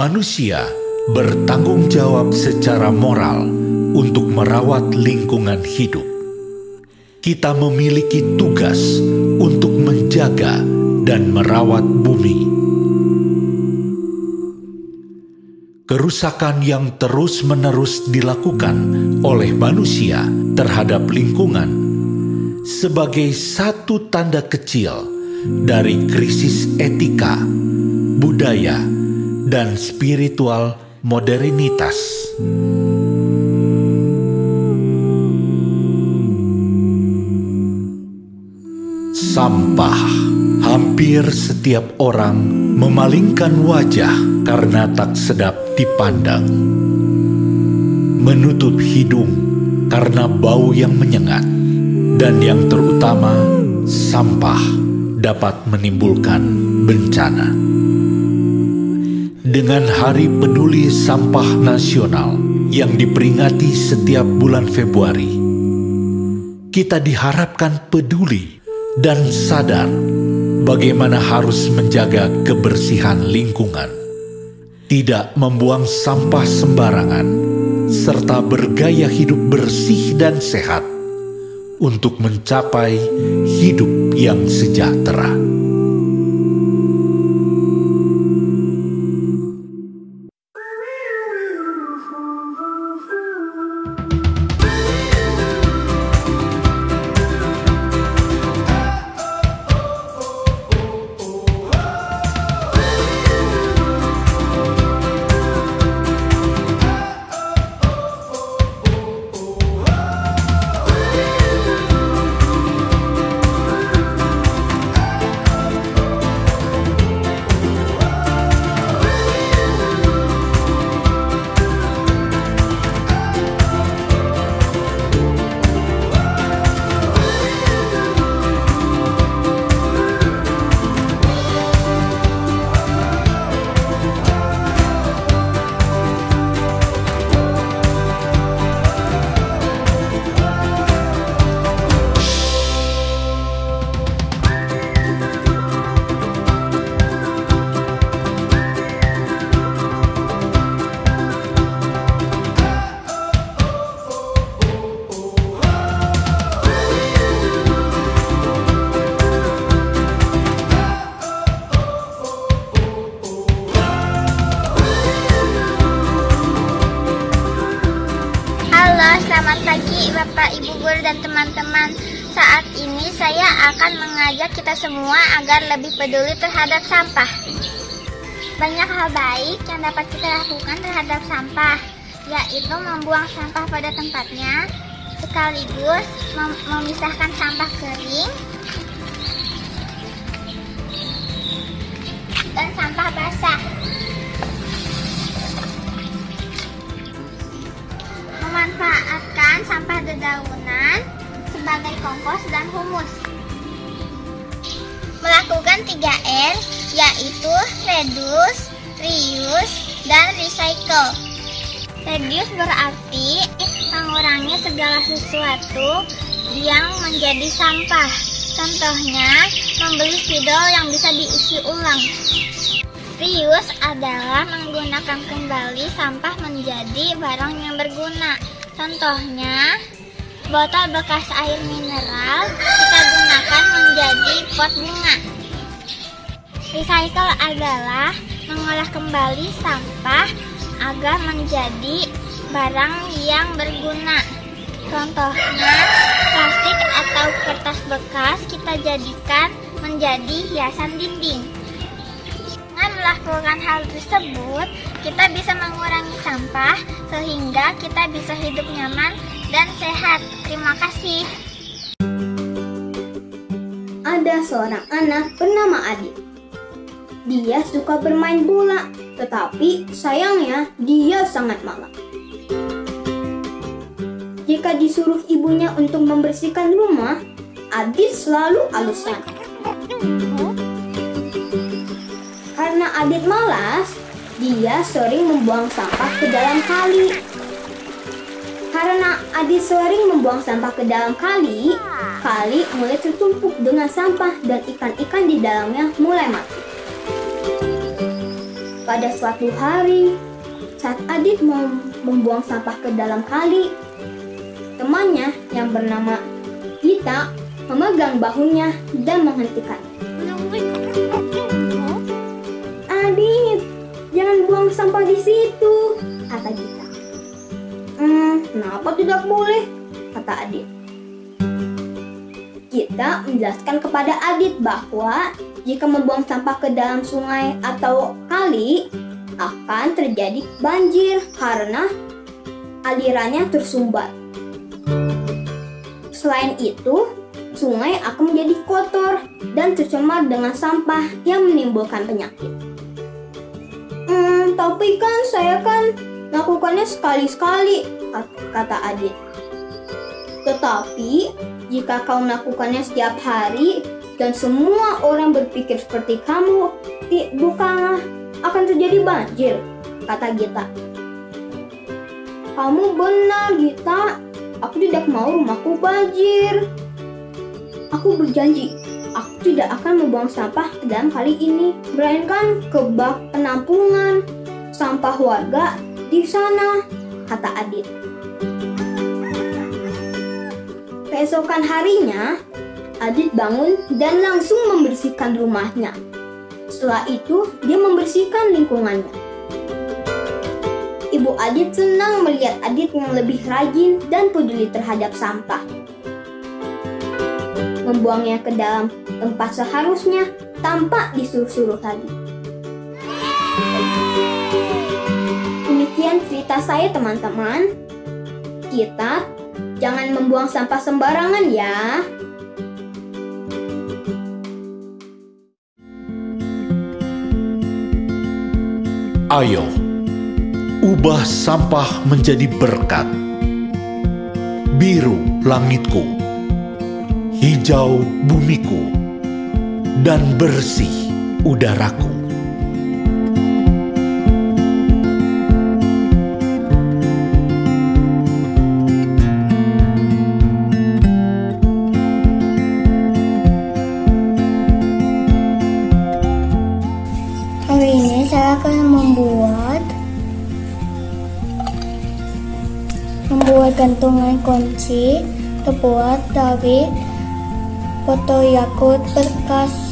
Manusia bertanggung jawab secara moral untuk merawat lingkungan hidup. Kita memiliki tugas untuk menjaga dan merawat bumi. Kerusakan yang terus-menerus dilakukan oleh manusia terhadap lingkungan sebagai satu tanda kecil dari krisis etika, budaya, dan spiritual modernitas. Sampah. Hampir setiap orang memalingkan wajah karena tak sedap dipandang. Menutup hidung karena bau yang menyengat. Dan yang terutama, sampah dapat menimbulkan bencana. Dengan Hari Peduli Sampah Nasional yang diperingati setiap bulan Februari, kita diharapkan peduli dan sadar bagaimana harus menjaga kebersihan lingkungan, tidak membuang sampah sembarangan, serta bergaya hidup bersih dan sehat untuk mencapai hidup yang sejahtera. Selamat pagi Bapak, Ibu Guru, dan teman-teman. Saat ini saya akan mengajak kita semua agar lebih peduli terhadap sampah. Banyak hal baik yang dapat kita lakukan terhadap sampah, yaitu membuang sampah pada tempatnya, sekaligus memisahkan sampah kering dan sampah basah. Memanfaatkan sampah dedaunan sebagai kompos dan humus. Melakukan 3R, yaitu reduce, reuse, dan recycle. Reduce berarti mengurangi segala sesuatu yang menjadi sampah. Contohnya, membeli spidol yang bisa diisi ulang. Reuse adalah menggunakan kembali sampah menjadi barang yang berguna. Contohnya, botol bekas air mineral kita gunakan menjadi pot bunga. Recycle adalah mengolah kembali sampah agar menjadi barang yang berguna. Contohnya, plastik atau kertas bekas kita jadikan menjadi hiasan dinding. Dengan melakukan hal tersebut, kita bisa mengurangi sampah sehingga kita bisa hidup nyaman dan sehat. Terima kasih. Ada seorang anak bernama Adit. Dia suka bermain bola, tetapi sayangnya dia sangat malas. Jika disuruh ibunya untuk membersihkan rumah, Adit selalu alasan. Karena Adit malas, dia sering membuang sampah ke dalam kali. Karena Adit sering membuang sampah ke dalam kali mulai tertumpuk dengan sampah dan ikan-ikan di dalamnya mulai mati. Pada suatu hari, saat Adit mau membuang sampah ke dalam kali, temannya yang bernama Gita memegang bahunya dan menghentikan. Adit, jangan buang sampah di situ, kata Gita. Kenapa tidak boleh? Kata Adit. Gita menjelaskan kepada Adit bahwa jika membuang sampah ke dalam sungai atau kali akan terjadi banjir karena alirannya tersumbat. Selain itu, sungai akan menjadi kotor dan tercemar dengan sampah yang menimbulkan penyakit. Tapi kan saya melakukannya sekali-sekali, kata Adit. Tetapi jika kau melakukannya setiap hari dan semua orang berpikir seperti kamu, bukanlah akan terjadi banjir, kata Gita. Kamu benar, Gita. Aku tidak mau rumahku banjir. Aku berjanji, aku tidak akan membuang sampah ke dalam kali ini, melainkan ke bak penampungan sampah warga di sana, kata Adit. Keesokan harinya, Adit bangun dan langsung membersihkan rumahnya. Setelah itu, dia membersihkan lingkungannya. Ibu Adit senang melihat Adit yang lebih rajin dan peduli terhadap sampah. Membuangnya ke dalam tempat seharusnya tanpa disuruh-suruh lagi. Demikian cerita saya, teman-teman. Kita jangan membuang sampah sembarangan ya. Ayo, ubah sampah menjadi berkat. Biru langitku, hijau bumiku, dan bersih udaraku. Hari ini saya akan membuat gantungan kunci terbuat dari botol Yakult bekas.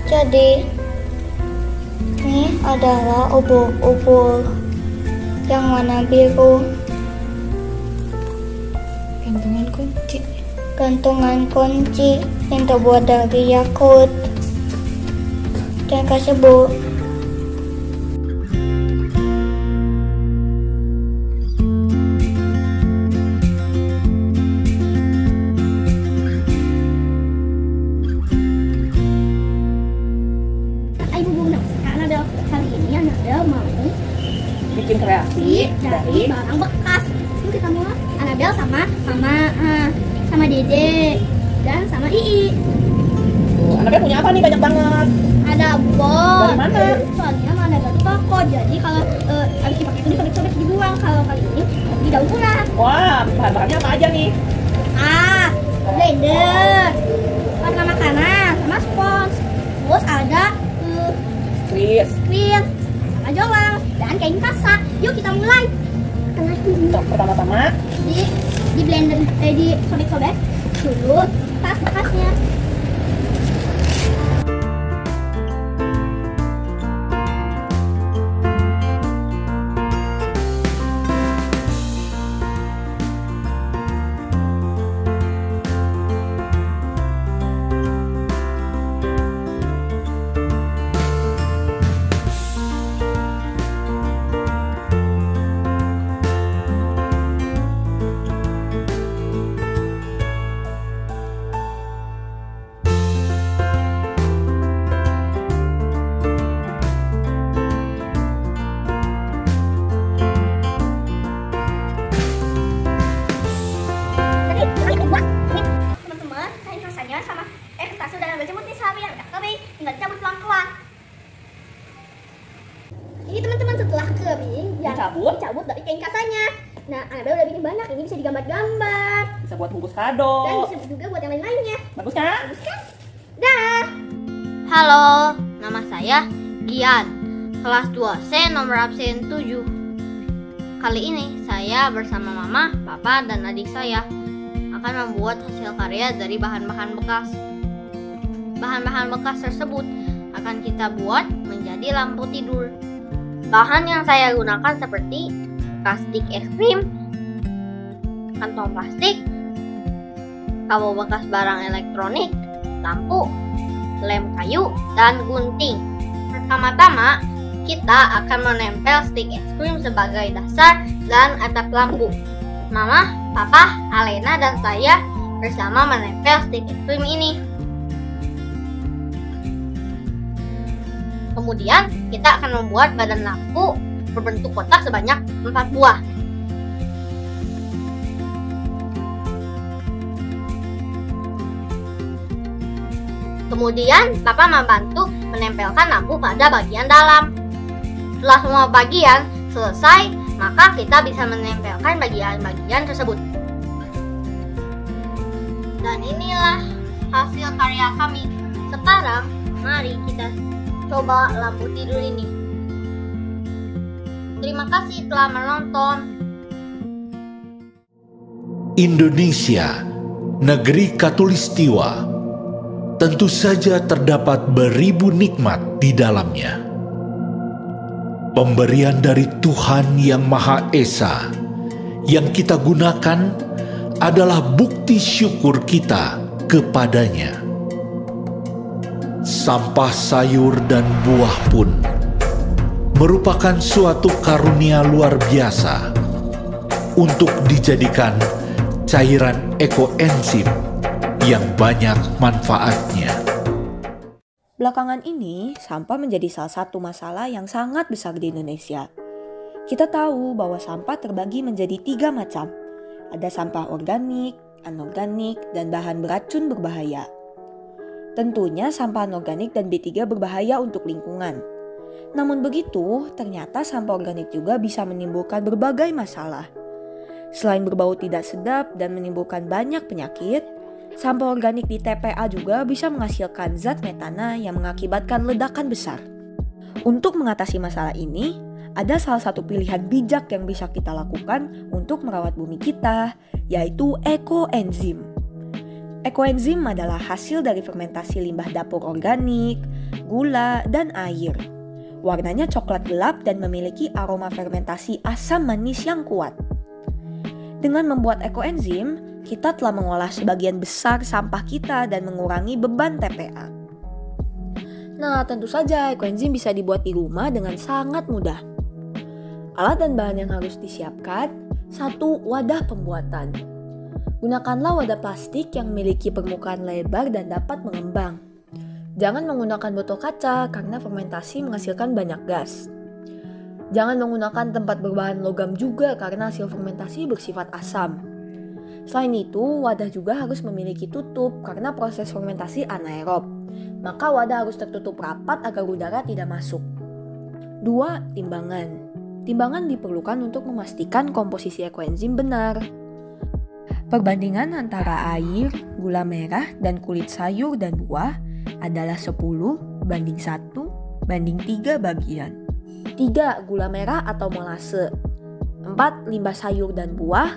Jadi ini adalah ubur-ubur yang warna biru. Gantungan kunci yang terbuat dari Yakult dan kasebut. Bikin kreasi dari barang bekas. Ini kita mulai Anabel sama Dede dan sama Ii. Anabel punya apa nih, banyak banget. Ada bot. Dari mana? Soalnya Anabel tuh toko. Jadi kalau habis dipakai itu disobek-sobek dibuang. Kalau kali ini didaur ulang. Wah, bahan-bahannya apa aja nih? Blender, warna makanan, sama spons. Terus ada Chris. sama jolang dan kain kasa. Yuk kita mulai. Untuk pertama-tama Di blender, di sobek-sobek dulu tas bekasnya. dicabut dari kain katanya. Nah, Anabel udah bikin banyak, ini bisa digambar-gambar. Bisa buat bungkus kado. Dan bisa juga buat yang lain-lainnya. Bagus kan? Bagus kan? Dah. Halo, nama saya Gian, kelas 2C nomor absen 7. Kali ini saya bersama mama, papa, dan adik saya akan membuat hasil karya dari bahan-bahan bekas. Bahan-bahan bekas tersebut akan kita buat menjadi lampu tidur. Bahan yang saya gunakan seperti plastik es krim, kantong plastik, kabel bekas barang elektronik, lampu, lem kayu, dan gunting. Pertama-tama, kita akan menempel stik es krim sebagai dasar dan atap lampu. Mama, papa, Alena, dan saya bersama menempel stik es krim ini. Kemudian, kita akan membuat badan lampu berbentuk kotak sebanyak 4 buah. Kemudian, papa membantu menempelkan lampu pada bagian dalam. Setelah semua bagian selesai, maka kita bisa menempelkan bagian-bagian tersebut. Dan inilah hasil karya kami. Sekarang, mari kita coba lampu tidur ini. Terima kasih telah menonton. Indonesia, negeri Katulistiwa, tentu saja terdapat beribu nikmat di dalamnya. Pemberian dari Tuhan Yang Maha Esa yang kita gunakan adalah bukti syukur kita kepadanya. Sampah sayur dan buah pun merupakan suatu karunia luar biasa untuk dijadikan cairan ekoenzim yang banyak manfaatnya. Belakangan ini, sampah menjadi salah satu masalah yang sangat besar di Indonesia. Kita tahu bahwa sampah terbagi menjadi 3 macam. Ada sampah organik, anorganik, dan bahan beracun berbahaya. Tentunya sampah anorganik dan B3 berbahaya untuk lingkungan. Namun begitu, ternyata sampah organik juga bisa menimbulkan berbagai masalah. Selain berbau tidak sedap dan menimbulkan banyak penyakit, sampah organik di TPA juga bisa menghasilkan zat metana yang mengakibatkan ledakan besar. Untuk mengatasi masalah ini, ada salah satu pilihan bijak yang bisa kita lakukan untuk merawat bumi kita, yaitu ekoenzim. Ekoenzim adalah hasil dari fermentasi limbah dapur organik, gula, dan air. Warnanya coklat gelap dan memiliki aroma fermentasi asam manis yang kuat. Dengan membuat ekoenzim, kita telah mengolah sebagian besar sampah kita dan mengurangi beban TPA. Nah, tentu saja ekoenzim bisa dibuat di rumah dengan sangat mudah. Alat dan bahan yang harus disiapkan: 1. Wadah pembuatan. Gunakanlah wadah plastik yang memiliki permukaan lebar dan dapat mengembang. Jangan menggunakan botol kaca karena fermentasi menghasilkan banyak gas. Jangan menggunakan tempat berbahan logam juga karena hasil fermentasi bersifat asam. Selain itu, wadah juga harus memiliki tutup karena proses fermentasi anaerob. Maka wadah harus tertutup rapat agar udara tidak masuk. 2. Timbangan. Timbangan diperlukan untuk memastikan komposisi ekoenzim benar. Perbandingan antara air, gula merah, dan kulit sayur dan buah adalah 10:1:3 bagian. 3. Gula merah atau molase. 4. Limbah sayur dan buah.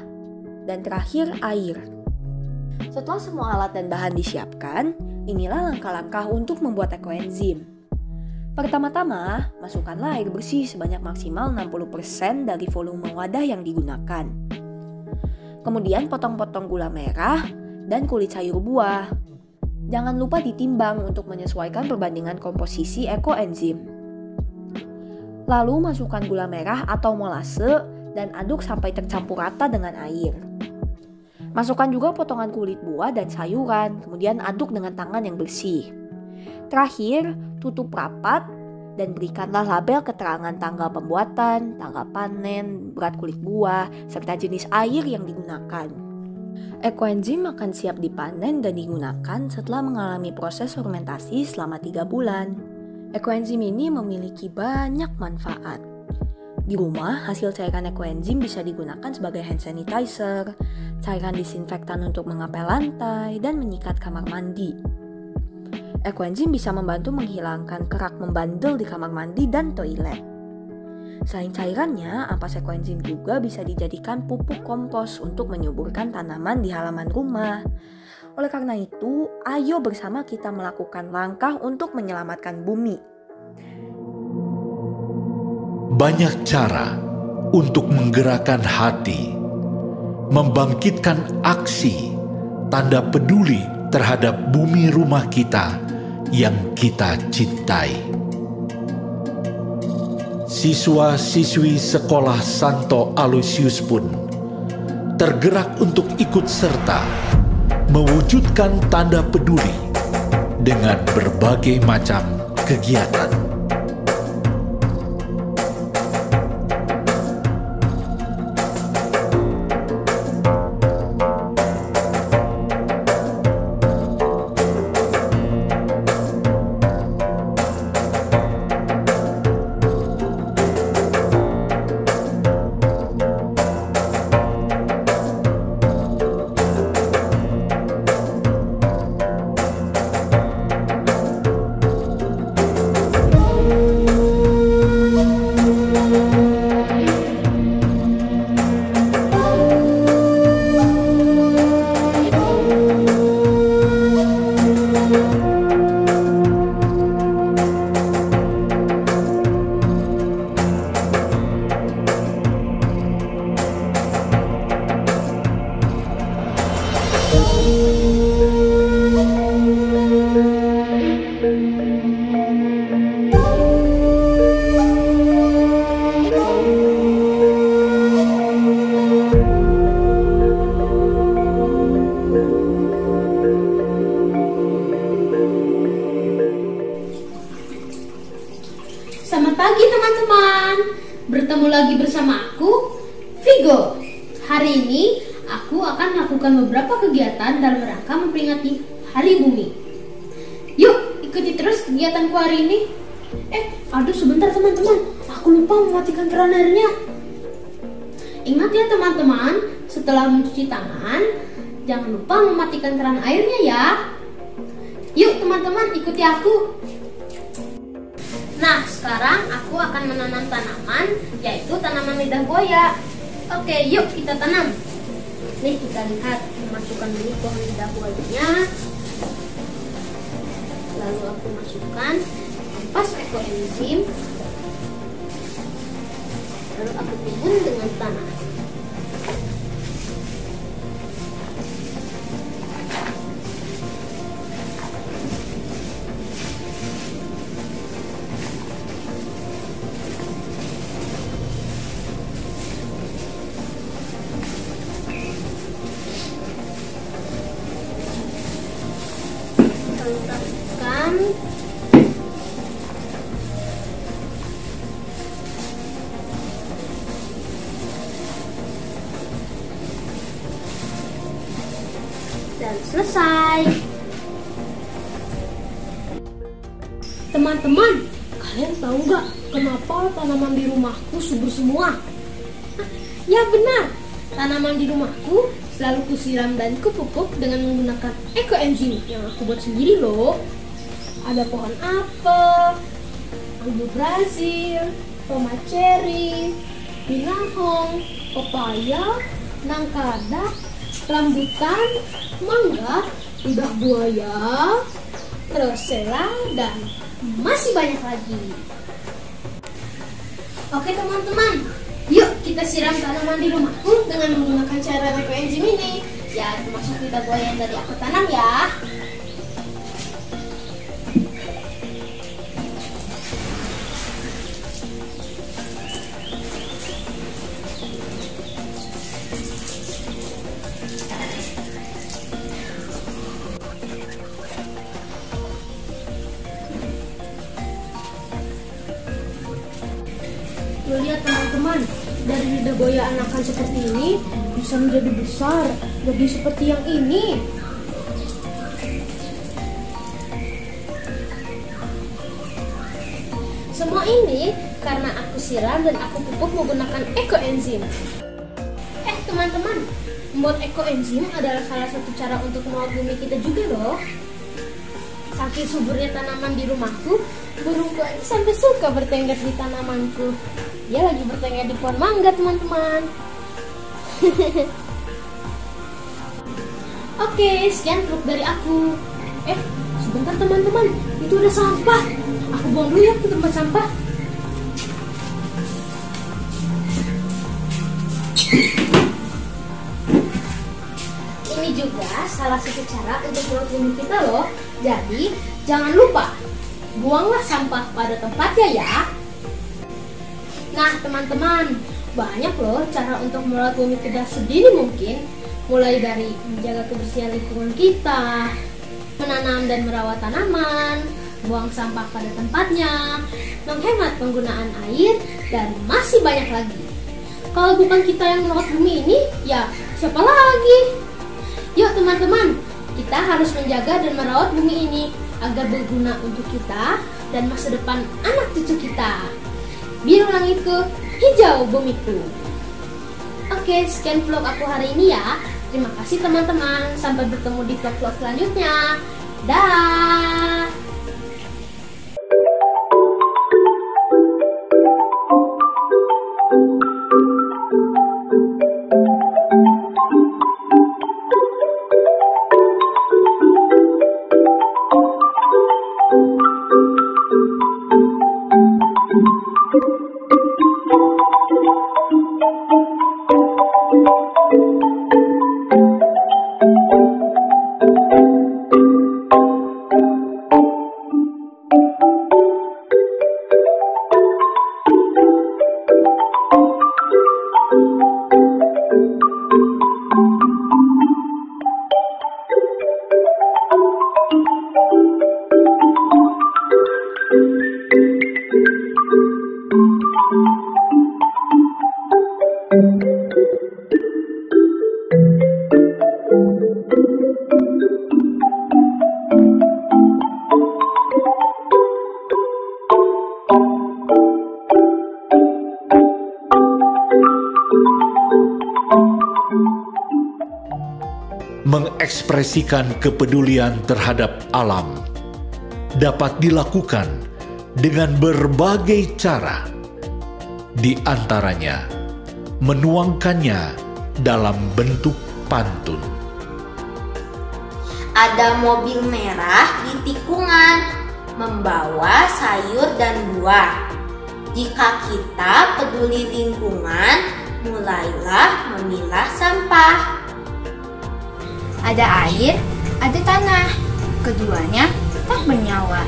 Dan terakhir, air. Setelah semua alat dan bahan disiapkan, inilah langkah-langkah untuk membuat ekoenzim. Pertama-tama, masukkanlah air bersih sebanyak maksimal 60% dari volume wadah yang digunakan. Kemudian potong-potong gula merah dan kulit sayur buah. Jangan lupa ditimbang untuk menyesuaikan perbandingan komposisi ekoenzim. Lalu masukkan gula merah atau molase dan aduk sampai tercampur rata dengan air. Masukkan juga potongan kulit buah dan sayuran, kemudian aduk dengan tangan yang bersih. Terakhir, tutup rapat dan berikanlah label keterangan tanggal pembuatan, tanggal panen, berat kulit buah, serta jenis air yang digunakan. Ekoenzim akan siap dipanen dan digunakan setelah mengalami proses fermentasi selama 3 bulan. Ekoenzim ini memiliki banyak manfaat. Di rumah, hasil cairan ekoenzim bisa digunakan sebagai hand sanitizer, cairan disinfektan untuk mengepel lantai, dan menyikat kamar mandi. Ekoenzim bisa membantu menghilangkan kerak membandel di kamar mandi dan toilet. Selain cairannya, ampas ekoenzim juga bisa dijadikan pupuk kompos untuk menyuburkan tanaman di halaman rumah. Oleh karena itu, ayo bersama kita melakukan langkah untuk menyelamatkan bumi. Banyak cara untuk menggerakkan hati, membangkitkan aksi, tanda peduli terhadap bumi rumah kita yang kita cintai. Siswa-siswi sekolah Santo Aloysius pun tergerak untuk ikut serta mewujudkan tanda peduli dengan berbagai macam kegiatan. Selamat pagi teman-teman. Bertemu lagi bersama aku, Vigo. Hari ini aku akan melakukan beberapa kegiatan dalam rangka memperingati Hari Bumi. Yuk, ikuti terus kegiatanku hari ini. Aduh sebentar teman-teman, aku lupa mematikan keran airnya. Ingat ya teman-teman, setelah mencuci tangan, jangan lupa mematikan keran airnya ya. Yuk teman-teman, ikuti aku. Nah, sekarang aku akan menanam tanaman, yaitu tanaman lidah buaya. Oke, yuk kita tanam. Nih, kita lihat, masukkan dulu pohon lidah buayanya. Lalu aku masukkan ampas ekoenzim. Lalu aku timbun dengan tanah. Letakkan dan selesai. Teman-teman, kalian tahu nggak kenapa tanaman di rumahku subur semua? Ya benar, tanaman di rumahku selalu kusiram dan kupupuk dengan menggunakan ekoenzim yang aku buat sendiri loh. Ada pohon apel, anggur Brazil, tomat cherry, pinahong, pepaya, nangkada, rambutan, mangga, lidah buaya, rosella, dan masih banyak lagi. Oke teman-teman, yuk kita siram tanaman di rumahku dengan menggunakan cairan ekoenzim ini. Ya, termasuk lidah buaya yang tadi aku tanam ya. Lihat teman-teman, dari lidah buaya anakan seperti ini bisa menjadi besar, jadi seperti yang ini. Semua ini karena aku siram dan aku pupuk menggunakan ekoenzim. Teman-teman, membuat ekoenzim adalah salah satu cara untuk merawat bumi kita juga loh. Saking suburnya tanaman di rumahku, burungku ini sampai suka bertengger di tanamanku. Dia lagi bertengger di pohon mangga, teman-teman. Oke, sekian vlog dari aku. Sebentar teman-teman, itu ada sampah. Aku buang dulu ya ke tempat sampah. Ini juga salah satu cara untuk merawat bumi kita loh. Jadi, jangan lupa buanglah sampah pada tempatnya ya. Nah teman-teman, banyak loh cara untuk merawat bumi kita sedini mungkin. Mulai dari menjaga kebersihan lingkungan kita, menanam dan merawat tanaman, buang sampah pada tempatnya, menghemat penggunaan air, dan masih banyak lagi. Kalau bukan kita yang merawat bumi ini, ya siapa lagi? Yuk teman-teman, kita harus menjaga dan merawat bumi ini agar berguna untuk kita dan masa depan anak cucu kita. Biar langitku hijau bumiku. Oke, sekian vlog aku hari ini ya. Terima kasih teman-teman. Sampai bertemu di vlog-vlog selanjutnya. Dah. Mengekspresikan kepedulian terhadap alam dapat dilakukan dengan berbagai cara, di antaranya menuangkannya dalam bentuk pantun. Ada mobil merah di tikungan membawa sayur dan buah. Jika kita peduli lingkungan, mulailah memilah sampah. Ada air, ada tanah. Keduanya tak bernyawa.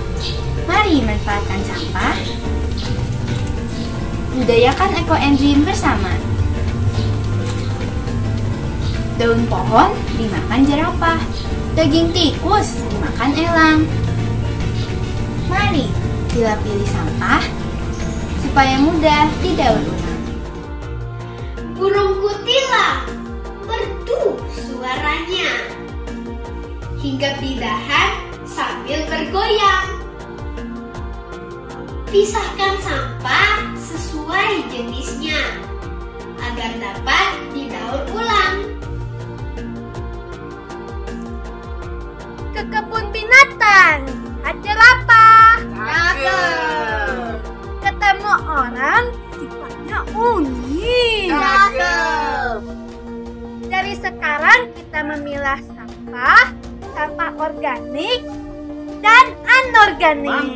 Mari manfaatkan sampah. Budayakan ekoenzim bersama. Daun pohon dimakan jerapah. Daging tikus dimakan elang. Mari pilih sampah supaya mudah didaur ulang. Burung kutilang merdu suaranya, hinggap di dahan sambil bergoyang. Pisahkan sampah sesuai jenisnya agar dapat didaur ulang. Ke kebun binatang, ada apa? Cakep. Ketemu orang sifatnya unik. Cakep. Dari sekarang kita memilah sampah, sampah organik dan anorganik.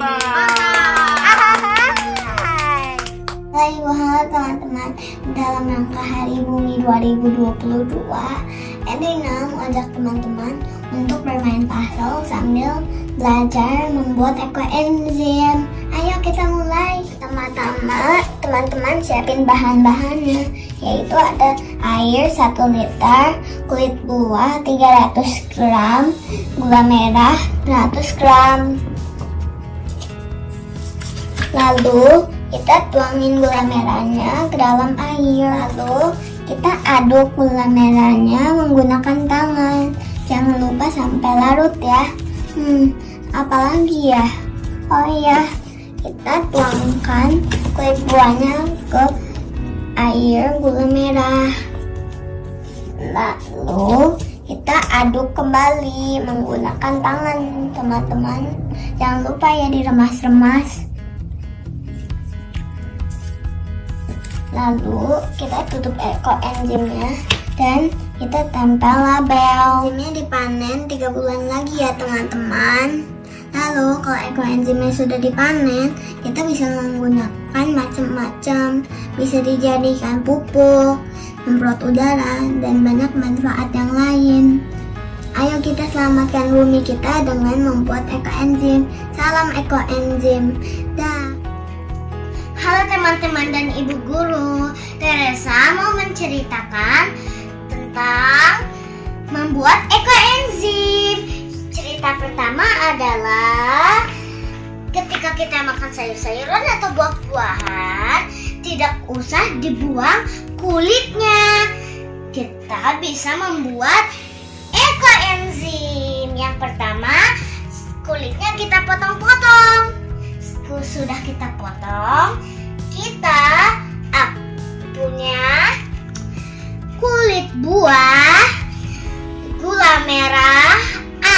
Halo teman-teman, dalam rangka Hari Bumi 2022, Edina mengajak teman-teman untuk bermain puzzle sambil belajar membuat ekoenzim. Ayo kita mulai. Pertama-tama teman-teman siapin bahan-bahannya, yaitu ada air 1 liter, kulit buah 300 gram, gula merah 100 gram. Lalu kita tuangin gula merahnya ke dalam air. Lalu kita aduk gula merahnya menggunakan tangan. Jangan lupa sampai larut ya. Apalagi ya? Oh iya, kita tuangkan kulit buahnya ke air gula merah. Lalu kita aduk kembali menggunakan tangan, teman-teman. Jangan lupa ya diremas-remas. Lalu kita tutup ekoenzimnya dan kita tempel label. Enzimnya dipanen 3 bulan lagi ya teman-teman. Lalu kalau ekoenzimnya sudah dipanen, kita bisa menggunakan macam-macam. Bisa dijadikan pupuk, semprot udara, dan banyak manfaat yang lain. Ayo kita selamatkan bumi kita dengan membuat ekoenzim. Salam ekoenzim. Dah. Halo teman-teman dan ibu guru, Teresa mau menceritakan tentang membuat ekoenzim. Cerita pertama adalah ketika kita makan sayur-sayuran atau buah-buahan, tidak usah dibuang kulitnya. Kita bisa membuat ekoenzim. Yang pertama, kulitnya kita potong-potong. Sudah kita potong, kita punya kulit buah, gula merah,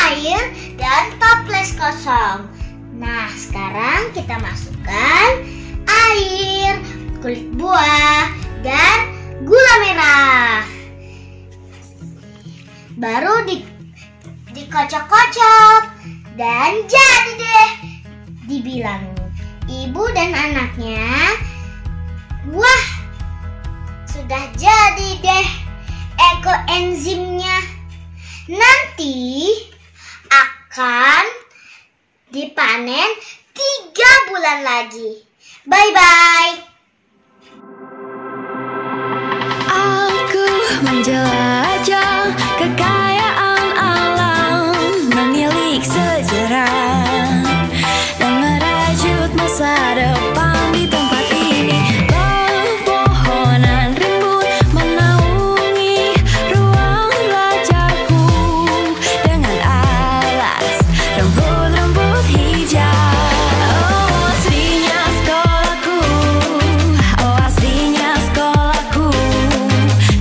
air, dan toples kosong. Nah, sekarang kita masukkan air, kulit buah, dan gula merah. Baru dikocok-kocok dan jadi deh. Dibilang ibu dan anaknya, wah, sudah jadi deh ekoenzimnya. Nanti akan dipanen 3 bulan lagi. Bye-bye. Aku menjelajah kekayaan alam, menilik sejarah dan merajut masa depan di tempat ini. Pepohonan rimbun menaungi ruang belajarku dengan alas rumput-rumput hijau. Oh aslinya sekolahku, oh aslinya sekolahku,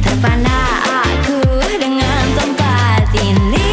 terpana aku dengan tempat ini.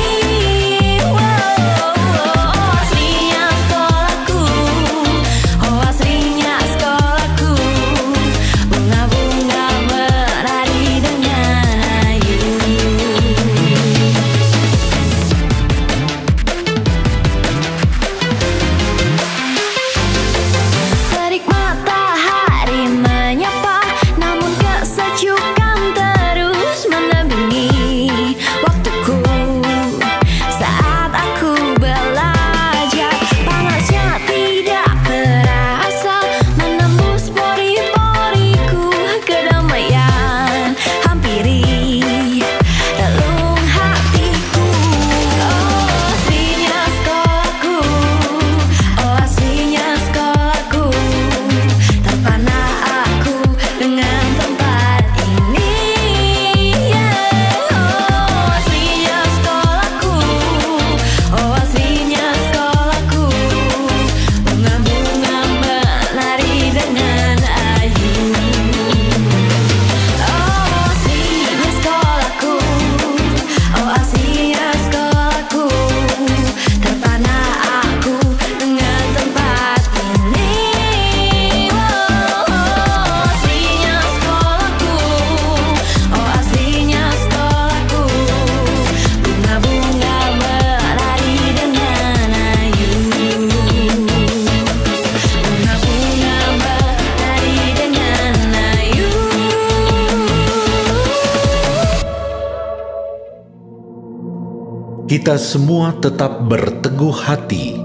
Kita semua tetap berteguh hati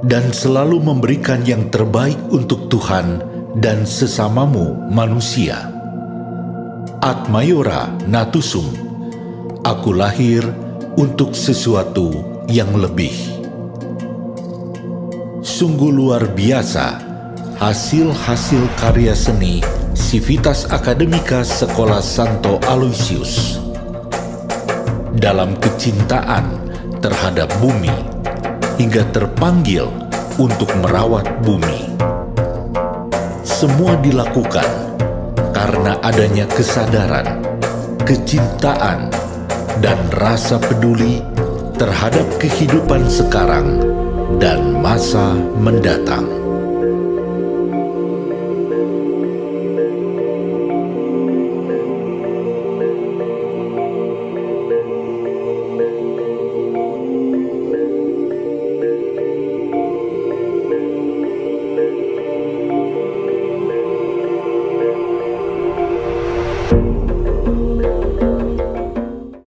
dan selalu memberikan yang terbaik untuk Tuhan dan sesamamu manusia. Ad Maiora Natusum, aku lahir untuk sesuatu yang lebih. Sungguh luar biasa hasil-hasil karya seni Civitas Academica Sekolah Santo Aloysius. Dalam kecintaan terhadap bumi, hingga terpanggil untuk merawat bumi. semua dilakukan karena adanya kesadaran, kecintaan, dan rasa peduli terhadap kehidupan sekarang dan masa mendatang.